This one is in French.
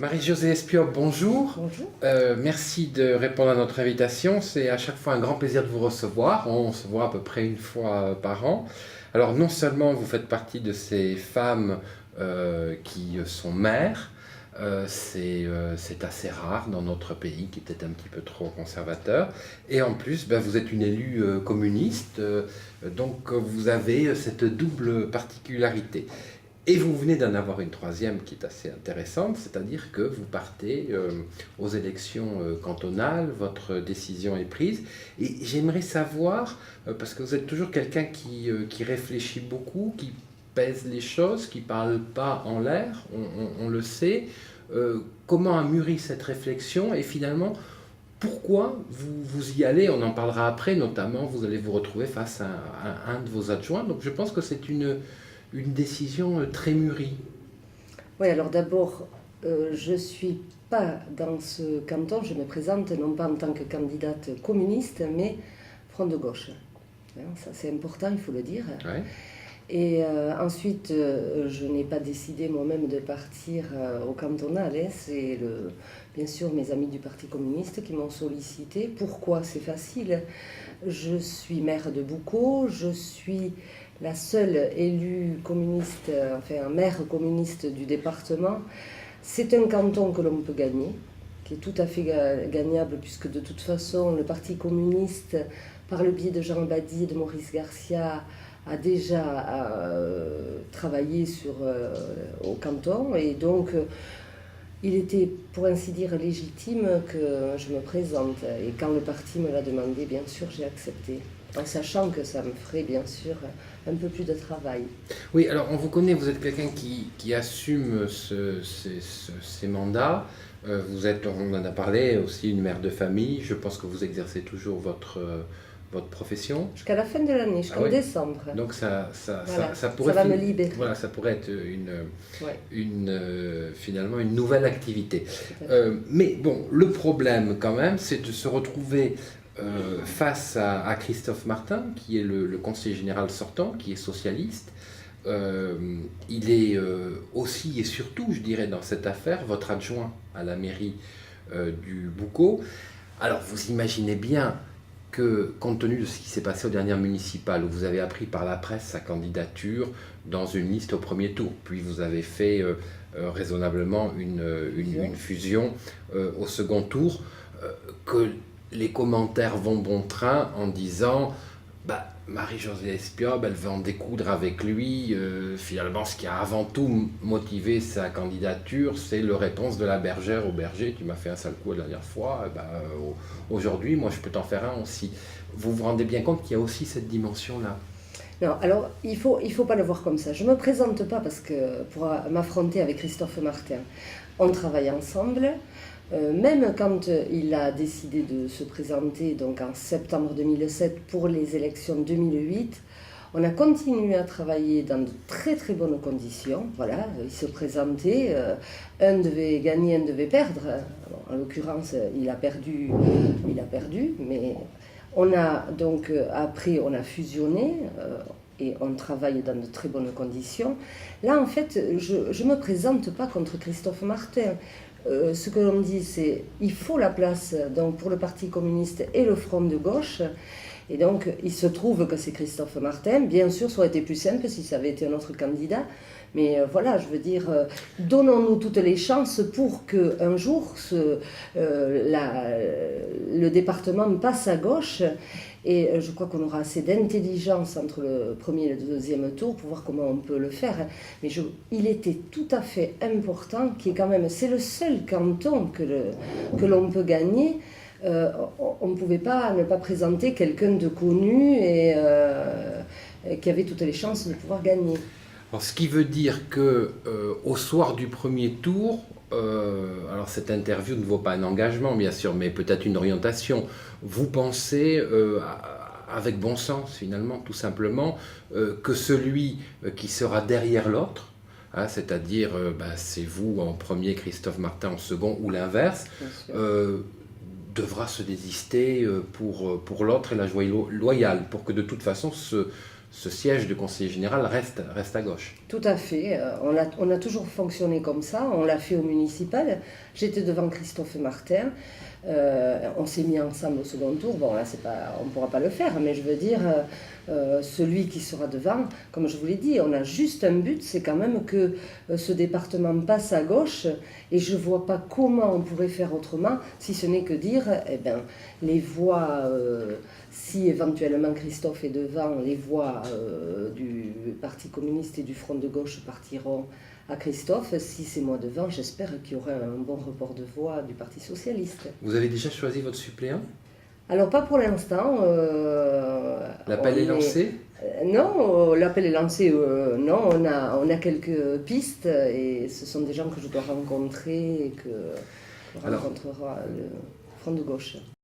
Marie-Josée Espiop, bonjour. Bonjour. Merci de répondre à notre invitation. C'est à chaque fois un grand plaisir de vous recevoir. On se voit à peu près une fois par an. Alors non seulement vous faites partie de ces femmes qui sont mères, c'est assez rare dans notre pays qui était un petit peu trop conservateur. Et en plus, vous êtes une élue communiste, donc vous avez cette double particularité. Et vous venez d'en avoir une troisième qui est assez intéressante, c'est-à-dire que vous partez aux élections cantonales, votre décision est prise. Et j'aimerais savoir, parce que vous êtes toujours quelqu'un qui réfléchit beaucoup, qui pèse les choses, qui ne parle pas en l'air, on le sait, comment a mûri cette réflexion et finalement, pourquoi vous y allez? On en parlera après, notamment vous allez vous retrouver face à un de vos adjoints. Donc je pense que c'est une décision très mûrie. Oui, alors d'abord, je ne suis pas dans ce canton, je me présente non pas en tant que candidate communiste, mais Front de gauche. Ça c'est important, il faut le dire. Ouais. Et ensuite, je n'ai pas décidé moi-même de partir au cantonal. C'est bien sûr mes amis du Parti communiste qui m'ont sollicité. Pourquoi? C'est facile. Je suis maire de Boucau, je suis la seule élue communiste, enfin maire communiste du département. C'est un canton que l'on peut gagner, qui est tout à fait gagnable, puisque de toute façon, le Parti communiste, par le biais de Jean Badi et de Maurice Garcia, a déjà travaillé au canton. Et donc, il était, pour ainsi dire, légitime que je me présente. Et quand le parti me l'a demandé, bien sûr, j'ai accepté, en sachant que ça me ferait bien sûr un peu plus de travail. Oui, alors on vous connaît, vous êtes quelqu'un qui assume ces mandats. Vous êtes, on en a parlé, aussi une mère de famille. Je pense que vous exercez toujours votre profession. Jusqu'à la fin de l'année, jusqu'en décembre. Donc ça pourrait me libérer. Voilà, ça pourrait être Ouais. Finalement une nouvelle activité. Mais bon, le problème quand même, c'est de se retrouver face à Christophe Martin, qui est le conseiller général sortant, qui est socialiste. Il est aussi et surtout, je dirais, dans cette affaire, votre adjoint à la mairie du Boucau. Alors, vous imaginez bien que, compte tenu de ce qui s'est passé aux dernières municipales, où vous avez appris par la presse sa candidature dans une liste au premier tour, puis vous avez fait raisonnablement une fusion au second tour, que les commentaires vont bon train en disant Marie-Josée Espiop, elle veut en découdre avec lui. Finalement, ce qui a avant tout motivé sa candidature, c'est le réponse de la bergère au berger. Tu m'as fait un sale coup la dernière fois, aujourd'hui, moi je peux t'en faire un aussi. Vous vous rendez bien compte qu'il y a aussi cette dimension-là? Non, alors il faut pas le voir comme ça. Je me présente pas parce que pour m'affronter avec Christophe Martin, on travaille ensemble. Même quand il a décidé de se présenter donc en septembre 2007 pour les élections 2008, on a continué à travailler dans de très très bonnes conditions. Voilà, il se présentait, un devait gagner, un devait perdre. En l'occurrence, il a perdu, mais on a donc après on a fusionné. Et on travaille dans de très bonnes conditions. Là, en fait, je ne me présente pas contre Christophe Martin. Ce que l'on dit, c'est qu'il faut la place donc, pour le Parti communiste et le Front de gauche. Et donc, il se trouve que c'est Christophe Martin. Bien sûr, ça aurait été plus simple si ça avait été un autre candidat. Mais voilà, je veux dire, donnons-nous toutes les chances pour qu'un jour, le département passe à gauche. Et je crois qu'on aura assez d'intelligence entre le premier et le deuxième tour pour voir comment on peut le faire. Mais il était tout à fait important, c'est le seul canton que l'on peut gagner. On ne pouvait pas ne pas présenter quelqu'un de connu et qui avait toutes les chances de pouvoir gagner. Alors, ce qui veut dire que au soir du premier tour, alors cette interview ne vaut pas un engagement bien sûr, mais peut-être une orientation. Vous pensez avec bon sens finalement, tout simplement, que celui qui sera derrière l'autre, c'est-à-dire c'est vous en premier, Christophe Martin en second ou l'inverse, devra se désister pour l'autre et la joie loyale, pour que de toute façon ce siège de conseiller général reste à gauche. Tout à fait. On a toujours fonctionné comme ça. On l'a fait au municipal. J'étais devant Christophe Martin. On s'est mis ensemble au second tour. Bon, là, on ne pourra pas le faire, mais je veux dire, celui qui sera devant, comme je vous l'ai dit, on a juste un but, c'est quand même que ce département passe à gauche. Et je ne vois pas comment on pourrait faire autrement, si ce n'est que dire, eh ben, les voix, si éventuellement Christophe est devant, les voix du Parti communiste et du Front de gauche partiront à Christophe. Si c'est moi devant, j'espère qu'il y aura un bon report de voix du Parti socialiste. Vous avez déjà choisi votre suppléant? Alors pas pour l'instant. L'appel est lancé? Non, l'appel est lancé. Non, on a quelques pistes et ce sont des gens que je dois rencontrer et que rencontrera le Front de gauche.